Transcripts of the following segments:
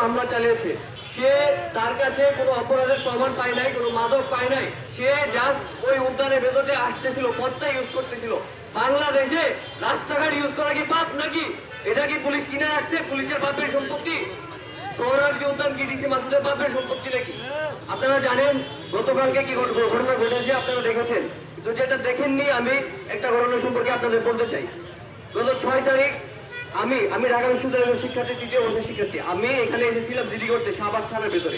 হামলা চালিয়েছে, সে তার কাছে কোনো অপরাধের প্রমাণ পায় নাই, কোনো মাদক পায় নাই, সে জাস্ট ওই উদ্যানের ভেতরে আসতেছিল, পথটা ইউজ করতেছিল। বাংলাদেশে রাস্তাঘাট ইউজ করা কি পাপ নাকি? এটা কি পুলিশ কিনে রাখছে? পুলিশের বাপের সম্পত্তি? সোহরাওয়ার্দী উদ্যান কি ডিসি মাসুদের বাপের সম্পত্তি নাকি? আপনারা জানেন গতকালকে কি ঘটনা ঘটেছে, আপনারা দেখেছেন। তো যেটা দেখেননি, আমি একটা ঘটনা সম্পর্কে আপনাদের বলতে চাই। গত 6 তারিখ আমি ঢাকা বিশ্ববিদ্যালয়ের শিক্ষার্থী, 3য় বর্ষের শিক্ষার্থী। আমি এখানে এসেছিলাম জিডি করতে, শাহবাগ থানার ভেতরে।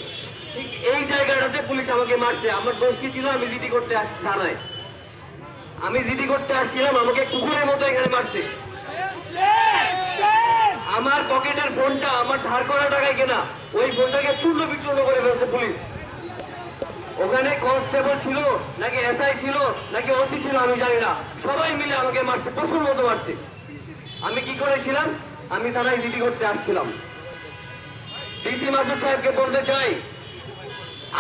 ঠিক এই জায়গাটাতে পুলিশ আমাকে মারছে। আমার দোষ কি ছিল? আমি জিডি করতে আসছি থানায়, আমি জিডি করতে আসছিলাম, আমাকে কুকুরের মতো এখানে মারছে। আমার পকেটের ফোনটা আমার ধার করা টাকায় কেনা, ওই ফোনটাকে চূর্ণ বিচূর্ণ করে ফেলছে পুলিশ। ওখানে কনস্টেবল ছিল নাকি এসআই ছিল নাকি ওসি ছিল আমি জানি না, সবাই মিলে আমাকে মারছে, পশুর মতো মারছে। আমি কি করেছিলাম? আমি থানায় জিডি করতে আসছিলাম। ডিসি মাসুদ সাহেবকে বলতে চাই,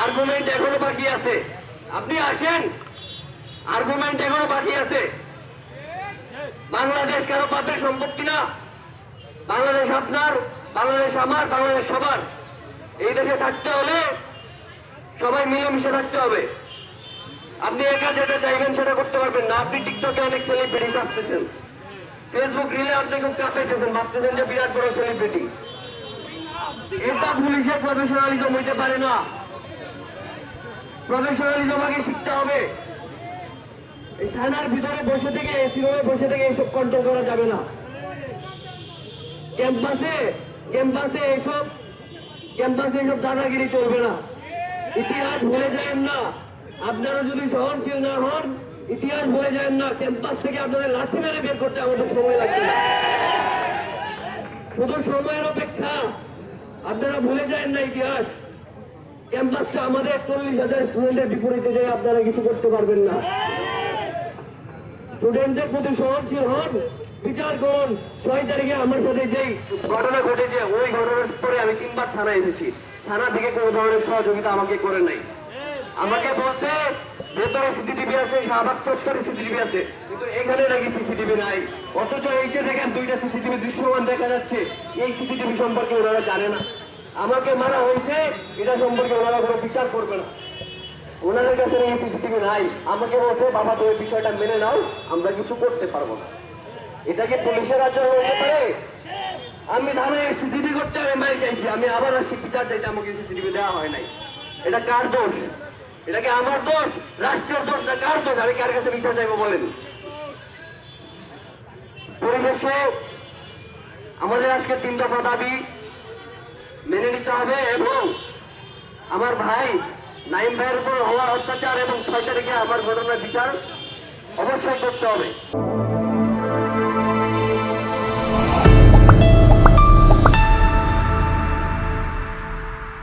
আর্গুমেন্ট এখনো বাকি আছে, আপনি আসেন, আর্গুমেন্ট এখনো বাকি আছে। বাংলাদেশ কারো পাপের সম্পত্তি না, বাংলাদেশ আপনার, বাংলাদেশ আমার, বাংলাদেশ সবার। এই দেশে থাকতে হলে সবাই মিলেমিশে থাকতে হবে। আপনি একা যেটা চাইবেন সেটা করতে পারবেন না। আপনি টিকটকে অনেক সেলিব্রিটি আসতেছেন, ফেসবুক রিলে আপনি খুব কাঁপাইতেছেন, ভাবতেছেন যে বিরাট বড় সেলিব্রিটি। এটা পুলিশের প্রফেশনালিজম হইতে পারে না। প্রফেশনালিজম আগে শিখতে হবে। এই থানার ভিতরে বসে থেকে, এসি রুমে বসে থেকে এইসব কন্ট্রোল করা যাবে না। ক্যাম্পাসে এইসব দাদাগিরি চলবে না। ইতিহাস ভুলে যাবেন না। আপনারা যদি সহনশীল না হন, ইতিহাস ভুলে যাবেন না। ক্যাম্পাস থেকে আপনাদের লাঠি মেরে বের করতে আমাদের সময় লাগবে না, শুধু সময়ের অপেক্ষা। আপনারা ভুলে যাবেন না ইতিহাস। ক্যাম্পাসটা আমাদের 40,000 স্টুডেন্টের বিপরীতে যে আপনারা কিছু করতে পারবেন না। স্টুডেন্টদের প্রতি সহনশীল হন, বিচার করুন। 6 তারিখে আমার সাথে যেই ঘটনা ঘটেছে, ওই ঘটনার পরে আমি 3 বার থানায় এসেছি। থানা থেকে কোনো ধরনের সহযোগিতা আমাকে করে নাই। আমাকে বলছে ভেতরে সিসিটিভি আছে, শাহবাগ চত্বরে সিসিটিভি আছে, কিন্তু এখানে নাকি সিসিটিভি নাই। অথচ এই যে দেখেন 2টা সিসিটিভি দৃশ্যমান দেখা যাচ্ছে, এই সিসিটিভি সম্পর্কে ওনারা জানে না। আমাকে মারা হয়েছে, এটা সম্পর্কে ওনারা কোনো বিচার করবে না। ওনাদের কাছে নাকি সিসিটিভি নাই। আমাকে বলছে বাবা তুমি বিষয়টা মেনে নাও, আমরা কিছু করতে পারবো না। এটাকে পুলিশের আচরণ হতে পারে? আমি থানায় সিসিটিভি করতে মাই চাইছি, আমি আবার আসছি বিচার চাইতে, আমাকে সিসিটিভি দেওয়া হয় নাই। এটা কার দোষ? এটা কি আমার দোষ, রাষ্ট্রের দোষ, না কার দোষ? আমি কার কাছে বিচার চাইবো বলেন? পরিবেশে আমাদের আজকে 3 দফা দাবি মেনে নিতে হবে, এবং আমার ভাই নাইম ভাইয়ের উপর হওয়া অত্যাচার এবং 6 তারিখে আমার ঘটনার বিচার অবশ্যই করতে হবে।